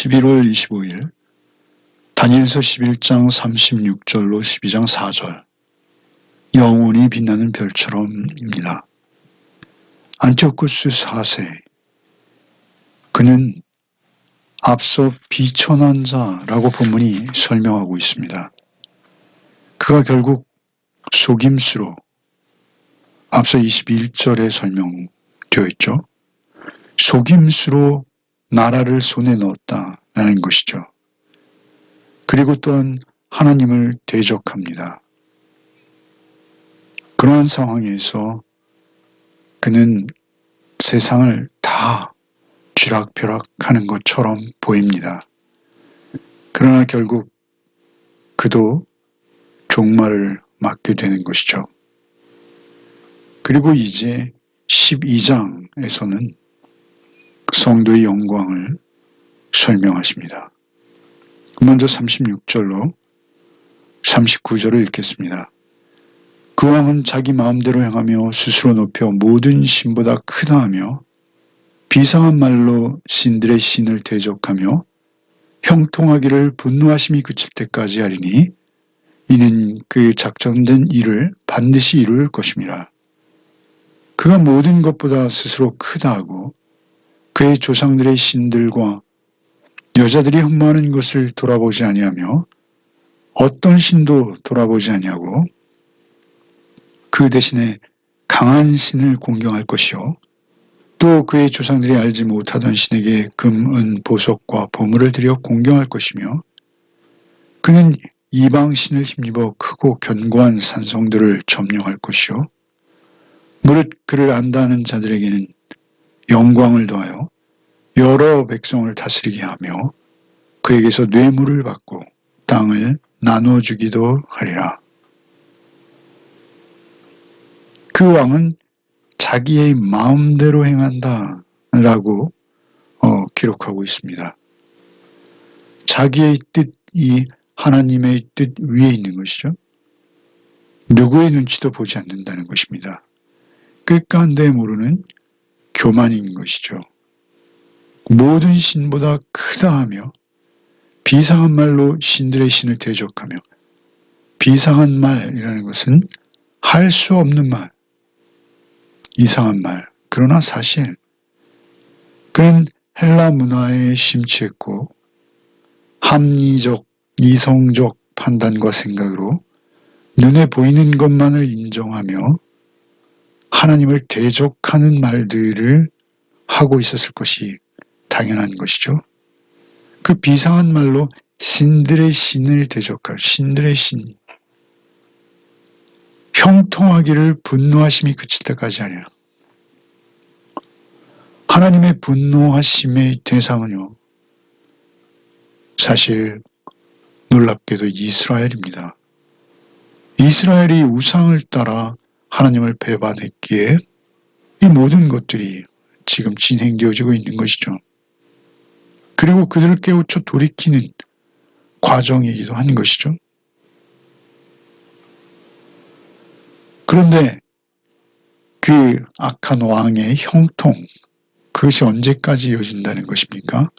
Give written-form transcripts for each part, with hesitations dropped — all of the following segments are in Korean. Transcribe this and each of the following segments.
11월 25일 다니엘서 11장 36절로 12장 4절 영원히 빛나는 별처럼입니다. 안티오쿠스 4세 그는 앞서 비천한 자라고 본문이 설명하고 있습니다. 그가 결국 속임수로 앞서 21절에 설명되어 있죠. 속임수로 나라를 손에 넣었다라는 것이죠. 그리고 또한 하나님을 대적합니다. 그러한 상황에서 그는 세상을 다 쥐락펴락하는 것처럼 보입니다. 그러나 결국 그도 종말을 맞게 되는 것이죠. 그리고 이제 12장에서는 성도의 영광을 설명하십니다. 먼저 36절로 39절을 읽겠습니다. 그 왕은 자기 마음대로 행하며 스스로 높여 모든 신보다 크다 하며 비상한 말로 신들의 신을 대적하며 형통하기를 분노하심이 그칠 때까지 하리니 이는 그의 작정된 일을 반드시 이룰 것임이라. 그가 모든 것보다 스스로 크다 하고 그의 조상들의 신들과 여자들이 흠모하는 것을 돌아보지 아니하며 어떤 신도 돌아보지 아니하고 그 대신에 강한 신을 공경할 것이요 또 그의 조상들이 알지 못하던 신에게 금, 은, 보석과 보물을 들여 공경할 것이며 그는 이방 신을 힘입어 크고 견고한 산성들을 점령할 것이요 무릇 그를 안다는 자들에게는 영광을 더하여 여러 백성을 다스리게 하며 그에게서 뇌물을 받고 땅을 나눠주기도 하리라. 그 왕은 자기의 마음대로 행한다 라고 기록하고 있습니다. 자기의 뜻이 하나님의 뜻 위에 있는 것이죠. 누구의 눈치도 보지 않는다는 것입니다. 끝가운데 모르는 교만인 것이죠. 모든 신보다 크다 하며 비상한 말로 신들의 신을 대적하며 비상한 말이라는 것은 할 수 없는 말, 이상한 말. 그러나 사실 그는 헬라 문화에 심취했고 합리적, 이성적 판단과 생각으로 눈에 보이는 것만을 인정하며 하나님을 대적하는 말들을 하고 있었을 것이 당연한 것이죠. 그 비상한 말로 신들의 신을 대적할 신들의 신 형통하기를 분노하심이 그칠 때까지 하리라. 하나님의 분노하심의 대상은요. 사실 놀랍게도 이스라엘입니다. 이스라엘이 우상을 따라 하나님을 배반했기에 이 모든 것들이 지금 진행되어지고 있는 것이죠. 그리고 그들을 깨우쳐 돌이키는 과정이기도 한 것이죠. 그런데 그 악한 왕의 형통, 그것이 언제까지 이어진다는 것입니까?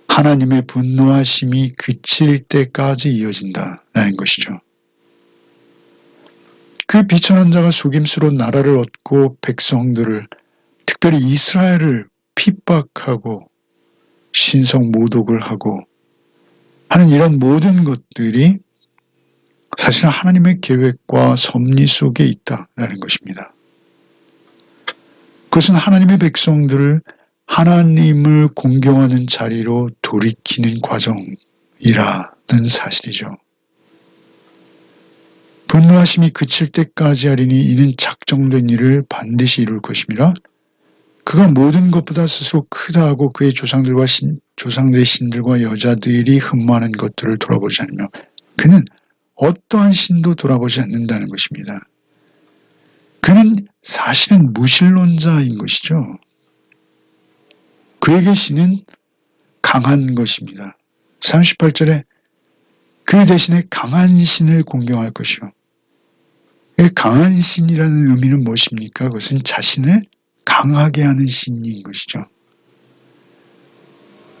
하나님의 분노하심이 그칠 때까지 이어진다는 것이죠. 그 비천한 자가 속임수로 나라를 얻고 백성들을, 특별히 이스라엘을 핍박하고 신성 모독을 하고 하는 이런 모든 것들이 사실은 하나님의 계획과 섭리 속에 있다라는 것입니다. 그것은 하나님의 백성들을 하나님을 공경하는 자리로 돌이키는 과정이라는 사실이죠. 분노하심이 그칠 때까지 하리니 이는 작정된 일을 반드시 이룰 것임이라. 그가 모든 것보다 스스로 크다 하고 그의 조상들의 신들과 여자들이 흠모하는 것들을 돌아보지 않으며 그는 어떠한 신도 돌아보지 않는다는 것입니다. 그는 사실은 무신론자인 것이죠. 그에게 신은 강한 것입니다. 38절에 그 대신에 강한 신을 공경할 것이요. 강한 신이라는 의미는 무엇입니까? 그것은 자신을 강하게 하는 신인 것이죠.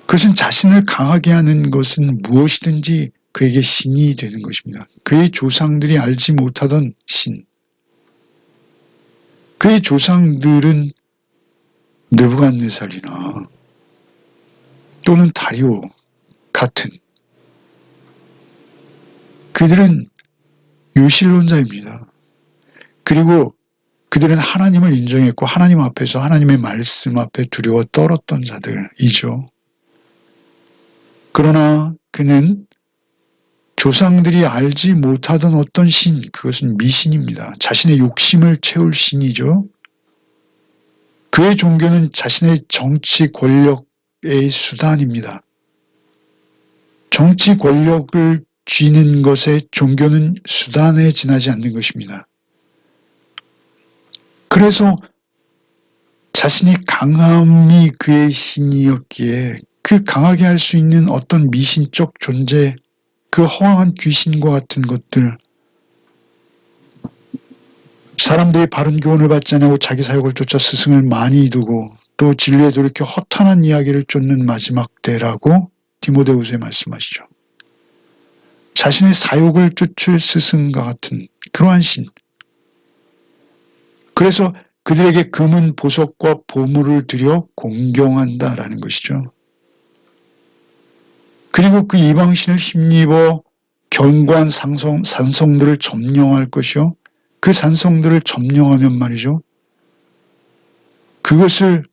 그것은 자신을 강하게 하는 것은 무엇이든지 그에게 신이 되는 것입니다. 그의 조상들이 알지 못하던 신. 그의 조상들은 느부갓네살이나 또는 다리오 같은 그들은 유실론자입니다. 그리고 그들은 하나님을 인정했고 하나님 앞에서 하나님의 말씀 앞에 두려워 떨었던 자들이죠. 그러나 그는 조상들이 알지 못하던 어떤 신, 그것은 미신입니다. 자신의 욕심을 채울 신이죠. 그의 종교는 자신의 정치 권력의 수단입니다. 정치 권력을 쥐는 것에 종교는 수단에 지나지 않는 것입니다. 그래서 자신이 강함이 그의 신이었기에 그 강하게 할 수 있는 어떤 미신적 존재, 그 허황한 귀신과 같은 것들, 사람들이 바른 교훈을 받지 않고 자기 사역을 쫓아 스승을 많이 두고 또 진리에 돌이켜 허탄한 이야기를 쫓는 마지막 때라고 디모데후서에 말씀하시죠. 자신의 사욕을 쫓을 스승과 같은 그러한 신. 그래서 그들에게 금은 보석과 보물을 들여 공경한다라는 것이죠. 그리고 그 이방신을 힘입어 견고한 산성들을 점령할 것이요. 그 산성들을 점령하면 말이죠. 그것을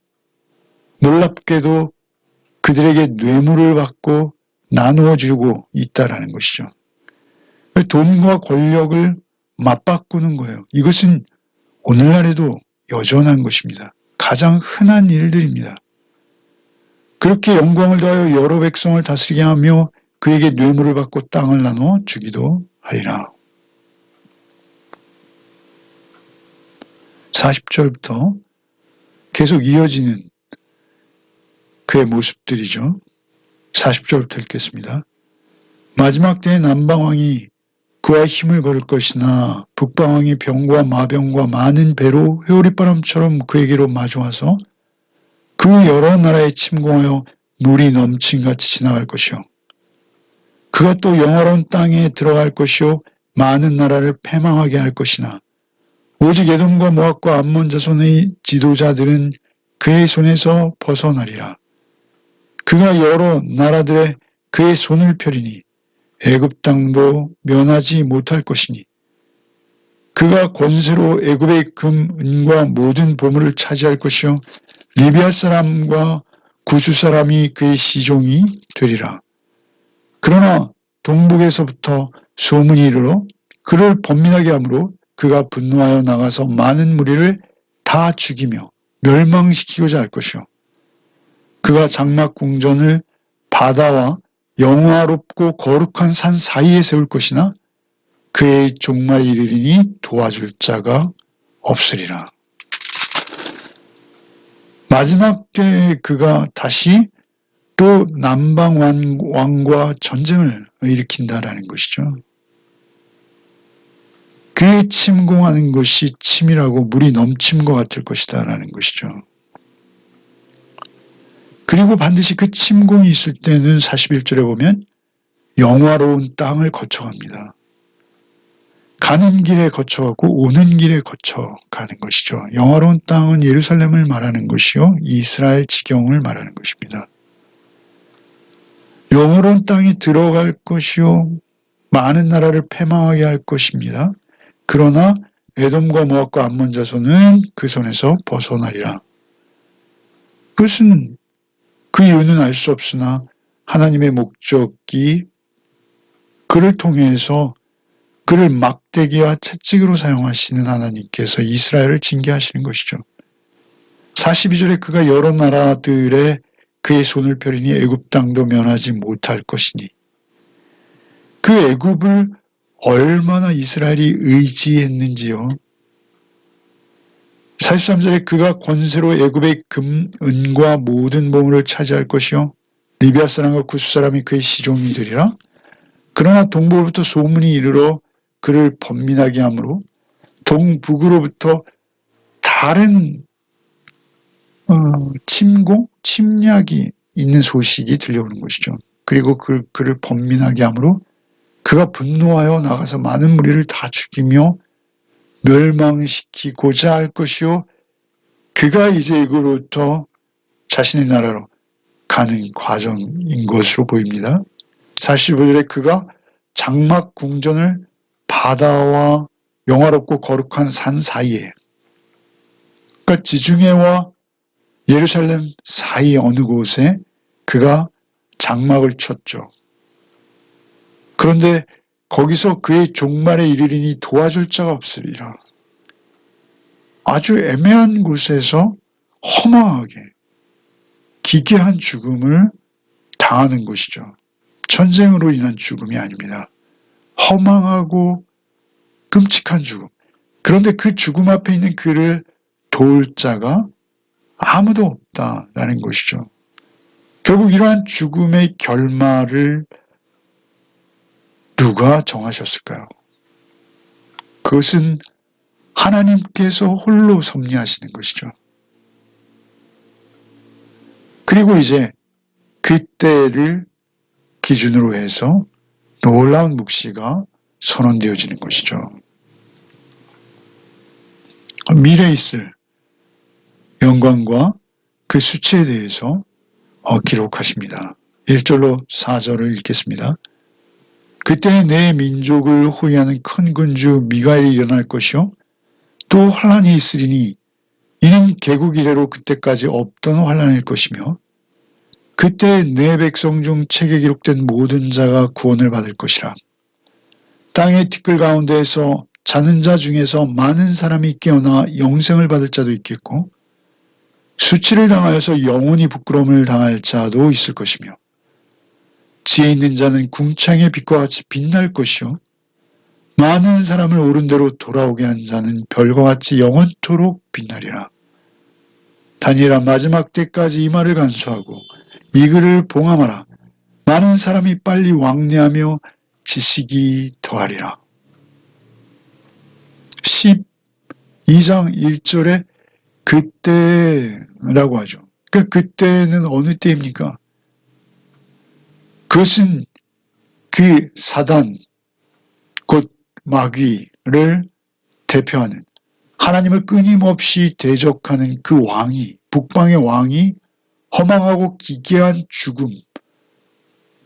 놀랍게도 그들에게 뇌물을 받고 나누어주고 있다라는 것이죠. 돈과 권력을 맞바꾸는 거예요. 이것은 오늘날에도 여전한 것입니다. 가장 흔한 일들입니다. 그렇게 영광을 더하여 여러 백성을 다스리게 하며 그에게 뇌물을 받고 땅을 나눠 주기도 하리라. 40절부터 계속 이어지는 그의 모습들이죠. 40절부터 읽겠습니다. 마지막 때에 남방왕이 그와 힘을 거를 것이나 북방왕이 병과 마병과 많은 배로 회오리바람처럼 그에게로 마주와서 그 여러 나라에 침공하여 물이 넘친같이 지나갈 것이요. 그가 또 영화로운 땅에 들어갈 것이요 많은 나라를 패망하게 할 것이나 오직 에돔과 모압과 암몬 자손의 지도자들은 그의 손에서 벗어나리라. 그가 여러 나라들의 그의 손을 펴리니 애굽 땅도 면하지 못할 것이니 그가 권세로 애굽의 금, 은과 모든 보물을 차지할 것이요 리비아 사람과 구수 사람이 그의 시종이 되리라. 그러나 동북에서부터 소문이 이르러 그를 번민하게 하므로 그가 분노하여 나가서 많은 무리를 다 죽이며 멸망시키고자 할 것이요. 그가 장막 궁전을 바다와 영화롭고 거룩한 산 사이에 세울 것이나 그의 종말이 이르리니 도와줄 자가 없으리라. 마지막 때에 그가 다시 또 남방 왕과 전쟁을 일으킨다라는 것이죠. 그의 침공하는 것이 치밀하고 물이 넘침과 같을 것이다라는 것이죠. 그리고 반드시 그 침공이 있을 때는 41절에 보면 영화로운 땅을 거쳐갑니다. 가는 길에 거쳐가고 오는 길에 거쳐가는 것이죠. 영화로운 땅은 예루살렘을 말하는 것이요. 이스라엘 지경을 말하는 것입니다. 영화로운 땅에 들어갈 것이요. 많은 나라를 패망하게 할 것입니다. 그러나 에돔과 모압과 암몬 자손은 그 손에서 벗어나리라. 그것은 그 이유는 알 수 없으나 하나님의 목적이 그를 통해서 그를 막대기와 채찍으로 사용하시는 하나님께서 이스라엘을 징계하시는 것이죠. 42절에 그가 여러 나라들의 그의 손을 펴리니 애굽 땅도 면하지 못할 것이니 그 애굽을 얼마나 이스라엘이 의지했는지요. 43절에 그가 권세로 애굽의 금, 은과 모든 보물을 차지할 것이요. 리비아 사람과 구스 사람이 그의 시종이 되리라. 그러나 동북으로부터 소문이 이르러 그를 번민하게 하므로 동북으로부터 다른 침략이 있는 소식이 들려오는 것이죠. 그리고 그를 번민하게 하므로 그가 분노하여 나가서 많은 무리를 다 죽이며 멸망시키고자 할 것이요. 그가 이제 이곳부터 자신의 나라로 가는 과정인 것으로 보입니다. 45절에 그가 장막 궁전을 바다와 영화롭고 거룩한 산 사이에, 그러니까 지중해와 예루살렘 사이 어느 곳에 그가 장막을 쳤죠. 그런데 거기서 그의 종말에 이르리니 도와줄 자가 없으리라. 아주 애매한 곳에서 허망하게 기괴한 죽음을 당하는 것이죠. 전쟁으로 인한 죽음이 아닙니다. 허망하고 끔찍한 죽음. 그런데 그 죽음 앞에 있는 그를 도울 자가 아무도 없다라는 것이죠. 결국 이러한 죽음의 결말을 누가 정하셨을까요? 그것은 하나님께서 홀로 섭리하시는 것이죠. 그리고 이제 그때를 기준으로 해서 놀라운 묵시가 선언되어지는 것이죠. 미래에 있을 영광과 그 수치에 대해서 기록하십니다. 1절로 4절을 읽겠습니다. 그때 내 민족을 호위하는 큰 군주 미가엘이 일어날 것이요 또 환란이 있으리니 이는 개국 이래로 그때까지 없던 환란일 것이며 그때 내 백성 중 책에 기록된 모든 자가 구원을 받을 것이라. 땅의 티끌 가운데에서 자는 자 중에서 많은 사람이 깨어나 영생을 받을 자도 있겠고 수치를 당하여서 영원히 부끄러움을 당할 자도 있을 것이며 지혜 있는 자는 궁창의 빛과 같이 빛날 것이요 많은 사람을 옳은 대로 돌아오게 한 자는 별과 같이 영원토록 빛나리라. 다니엘아 마지막 때까지 이 말을 간수하고 이 글을 봉함하라. 많은 사람이 빨리 왕래하며 지식이 더하리라. 12장 1절에 그때라고 하죠. 그러니까 그때는 어느 때입니까? 그것은 그 사단, 곧 마귀를 대표하는 하나님을 끊임없이 대적하는 그 왕이, 북방의 왕이 허망하고 기괴한 죽음,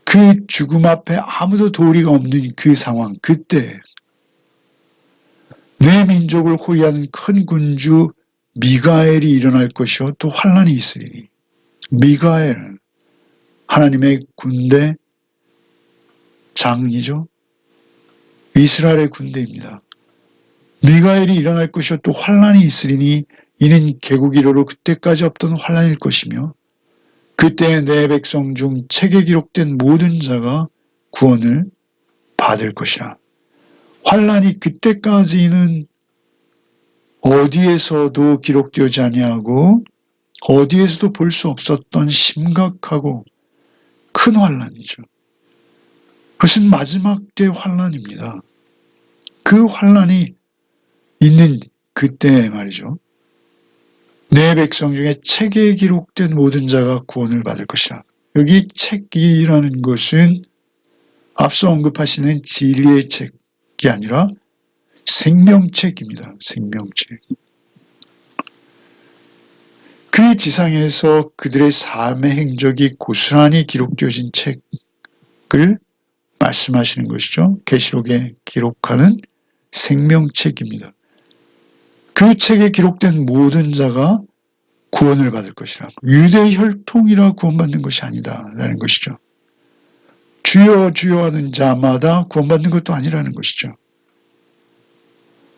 그 죽음 앞에 아무도 도리가 없는 그 상황, 그때 내 민족을 호위하는 큰 군주 미가엘이 일어날 것이요 또 환란이 있으리니. 미가엘, 하나님의 군대 장이죠. 이스라엘의 군대입니다. 미가엘이 일어날 것이요 또 환란이 있으리니 이는 개국 이래로 그때까지 없던 환란일 것이며 그때 내 백성 중 책에 기록된 모든 자가 구원을 받을 것이라. 환란이 그때까지는 어디에서도 기록되지 아니하고 어디에서도 볼 수 없었던 심각하고 큰 환란이죠. 그것은 마지막 때 환란입니다. 그 환란이 있는 그때 말이죠. 내 백성 중에 책에 기록된 모든 자가 구원을 받을 것이라. 여기 책이라는 것은 앞서 언급하시는 진리의 책이 아니라 생명책입니다. 생명책. 그 지상에서 그들의 삶의 행적이 고스란히 기록되어진 책을 말씀하시는 것이죠. 계시록에 기록하는 생명책입니다. 그 책에 기록된 모든 자가 구원을 받을 것이라. 유대 혈통이라 구원받는 것이 아니다라는 것이죠. 주여 주여 하는 자마다 구원받는 것도 아니라는 것이죠.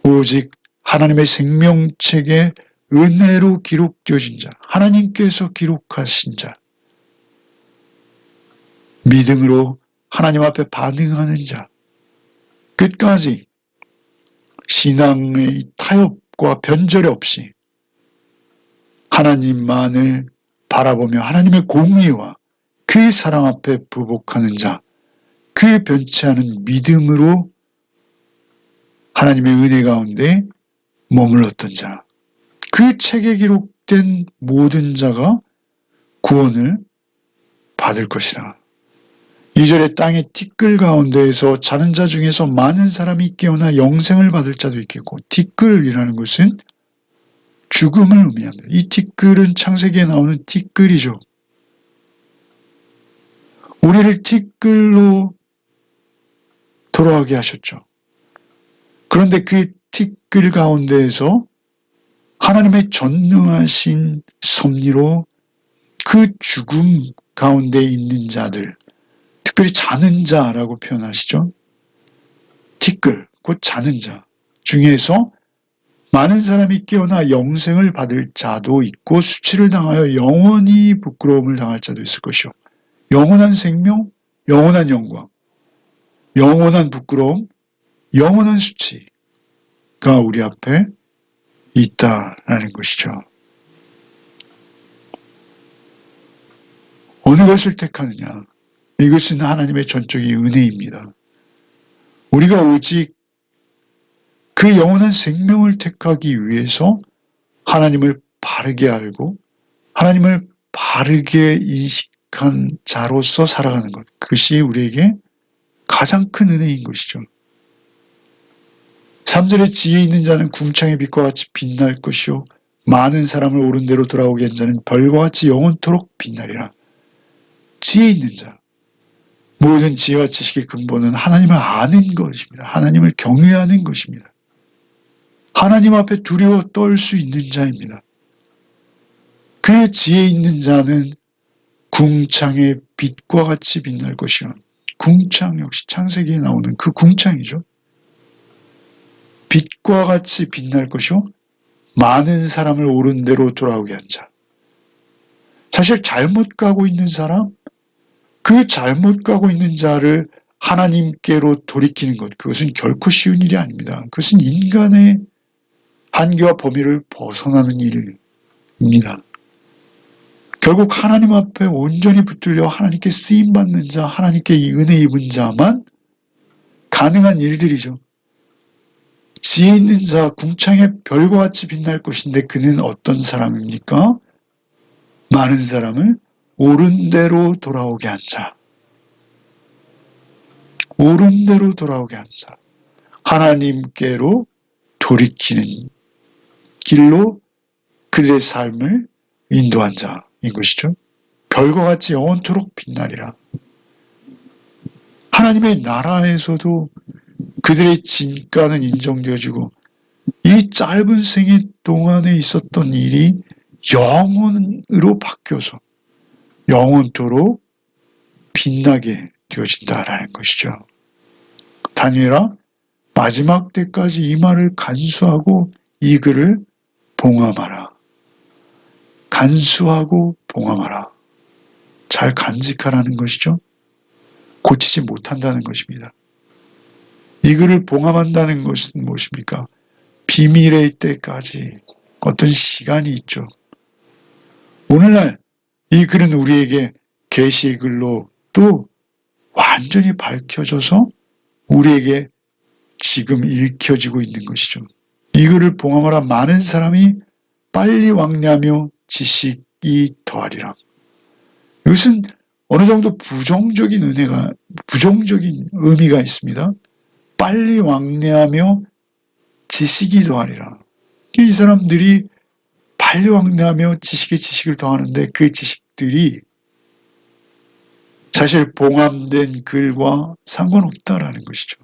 오직 하나님의 생명책에 은혜로 기록되어진 자, 하나님께서 기록하신 자, 믿음으로 하나님 앞에 반응하는 자, 끝까지 신앙의 타협과 변절 없이 하나님만을 바라보며 하나님의 공의와 그 사랑 앞에 부복하는 자, 그 변치 않은 믿음으로 하나님의 은혜 가운데 머물렀던 자, 그 책에 기록된 모든 자가 구원을 받을 것이라. 2절에 땅의 티끌 가운데에서 자는 자 중에서 많은 사람이 깨어나 영생을 받을 자도 있겠고, 티끌이라는 것은 죽음을 의미합니다. 이 티끌은 창세기에 나오는 티끌이죠. 우리를 티끌로 돌아가게 하셨죠. 그런데 그 티끌 가운데에서 하나님의 전능하신 섭리로 그 죽음 가운데 있는 자들, 특별히 자는 자라고 표현하시죠. 티끌, 곧 자는 자 중에서 많은 사람이 깨어나 영생을 받을 자도 있고 수치를 당하여 영원히 부끄러움을 당할 자도 있을 것이요. 영원한 생명, 영원한 영광, 영원한 부끄러움, 영원한 수치가 우리 앞에 있다라는 것이죠. 어느 것을 택하느냐? 이것은 하나님의 전적인 은혜입니다. 우리가 오직 그 영원한 생명을 택하기 위해서 하나님을 바르게 알고 하나님을 바르게 인식한 자로서 살아가는 것. 그것이 우리에게 가장 큰 은혜인 것이죠. 3절에 지혜 있는 자는 궁창의 빛과 같이 빛날 것이요 많은 사람을 옳은 대로 돌아오게 한 자는 별과 같이 영원토록 빛나리라. 지혜 있는 자. 모든 지혜와 지식의 근본은 하나님을 아는 것입니다. 하나님을 경외하는 것입니다. 하나님 앞에 두려워 떨 수 있는 자입니다. 그 지혜 있는 자는 궁창의 빛과 같이 빛날 것이요. 궁창 역시 창세기에 나오는 그 궁창이죠. 빛과 같이 빛날 것이요. 많은 사람을 옳은 대로 돌아오게 한 자. 사실 잘못 가고 있는 사람, 그 잘못 가고 있는 자를 하나님께로 돌이키는 것, 그것은 결코 쉬운 일이 아닙니다. 그것은 인간의 한계와 범위를 벗어나는 일입니다. 결국 하나님 앞에 온전히 붙들려 하나님께 쓰임받는 자, 하나님께 은혜 입은 자만 가능한 일들이죠. 지혜 있는 자, 궁창의 별과 같이 빛날 것인데 그는 어떤 사람입니까? 많은 사람을 옳은 대로 돌아오게 한 자. 옳은 대로 돌아오게 한 자. 하나님께로 돌이키는 길로 그들의 삶을 인도한 자인 것이죠. 별과 같이 영원토록 빛나리라. 하나님의 나라에서도 그들의 진가는 인정되어지고 이 짧은 생애 동안에 있었던 일이 영원으로 바뀌어서 영원토록 빛나게 되어진다라는 것이죠. 다니엘아, 마지막 때까지 이 말을 간수하고 이 글을 봉함하라. 간수하고 봉함하라. 잘 간직하라는 것이죠. 고치지 못한다는 것입니다. 이 글을 봉함한다는 것은 무엇입니까? 비밀의 때까지 어떤 시간이 있죠. 오늘날 이 글은 우리에게 계시의 글로 또 완전히 밝혀져서 우리에게 지금 읽혀지고 있는 것이죠. 이 글을 봉함하라. 많은 사람이 빨리 왕래하며 지식이 더하리라. 이것은 어느 정도 부정적인 의미가 있습니다. 빨리 왕래하며 지식이 더하리라. 이 사람들이 빨리 왕래하며 지식에 지식을 더하는데 그 지식들이 사실 봉함된 글과 상관없다라는 것이죠.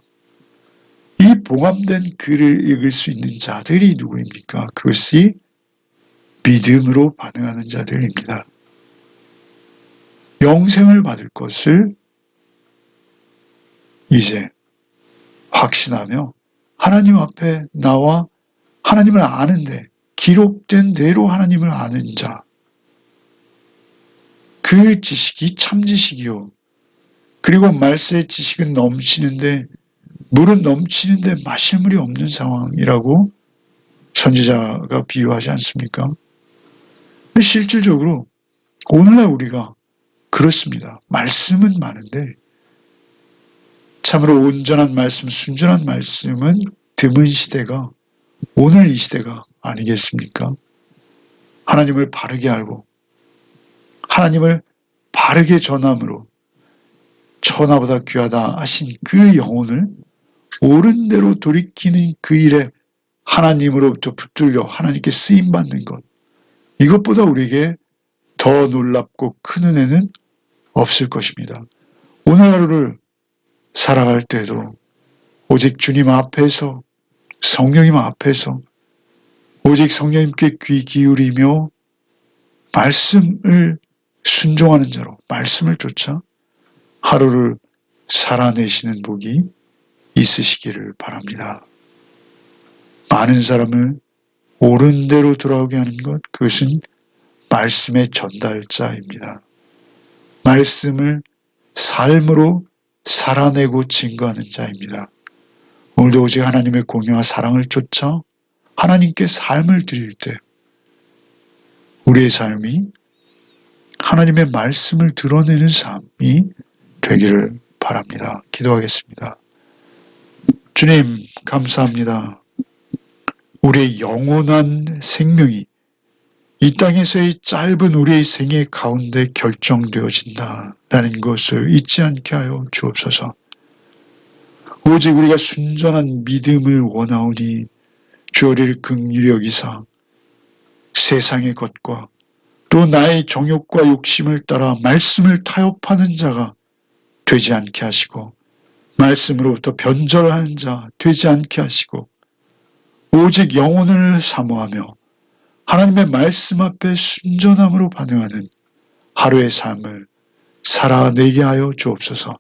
이 봉함된 글을 읽을 수 있는 자들이 누구입니까? 그것이 믿음으로 반응하는 자들입니다. 영생을 받을 것을 이제 확신하며 하나님 앞에 나와 하나님을 아는데 기록된 대로 하나님을 아는 자, 그 지식이 참 지식이요. 그리고 말세의 지식은 넘치는데 물은 넘치는데 마실 물이 없는 상황이라고 선지자가 비유하지 않습니까? 실질적으로 오늘날 우리가 그렇습니다. 말씀은 많은데 참으로 온전한 말씀, 순전한 말씀은 드문 시대가 오늘 이 시대가 아니겠습니까? 하나님을 바르게 알고 하나님을 바르게 전함으로 천하보다 귀하다 하신 그 영혼을 옳은 대로 돌이키는 그 일에 하나님으로부터 붙들려 하나님께 쓰임받는 것, 이것보다 우리에게 더 놀랍고 큰 은혜는 없을 것입니다. 오늘 하루를 살아갈 때도 오직 주님 앞에서, 성령님 앞에서 오직 성령님께 귀 기울이며 말씀을 순종하는 자로, 말씀을 쫓아 하루를 살아내시는 복이 있으시기를 바랍니다. 많은 사람을 옳은 대로 돌아오게 하는 것, 그것은 말씀의 전달자입니다. 말씀을 삶으로 살아내고 증거하는 자입니다. 오늘도 오직 하나님의 공의와 사랑을 쫓아 하나님께 삶을 드릴 때 우리의 삶이 하나님의 말씀을 드러내는 삶이 되기를 바랍니다. 기도하겠습니다. 주님, 감사합니다. 우리의 영원한 생명이 이 땅에서의 짧은 우리의 생애 가운데 결정되어진다라는 것을 잊지 않게 하여 주옵소서. 오직 우리가 순전한 믿음을 원하오니 주 우리를 긍휼히 여기사 세상의 것과 또 나의 정욕과 욕심을 따라 말씀을 타협하는 자가 되지 않게 하시고, 말씀으로부터 변절하는 자 되지 않게 하시고, 오직 영혼을 사모하며 하나님의 말씀 앞에 순전함으로 반응하는 하루의 삶을 살아내게 하여 주옵소서.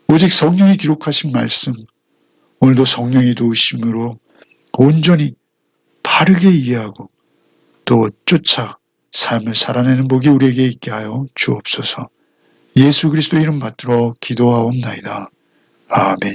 오직 성령이 기록하신 말씀, 오늘도 성령의 도우심으로 온전히 바르게 이해하고 또 쫓아 삶을 살아내는 복이 우리에게 있게 하여 주옵소서. 예수 그리스도 이름 받들어 기도하옵나이다. 아멘.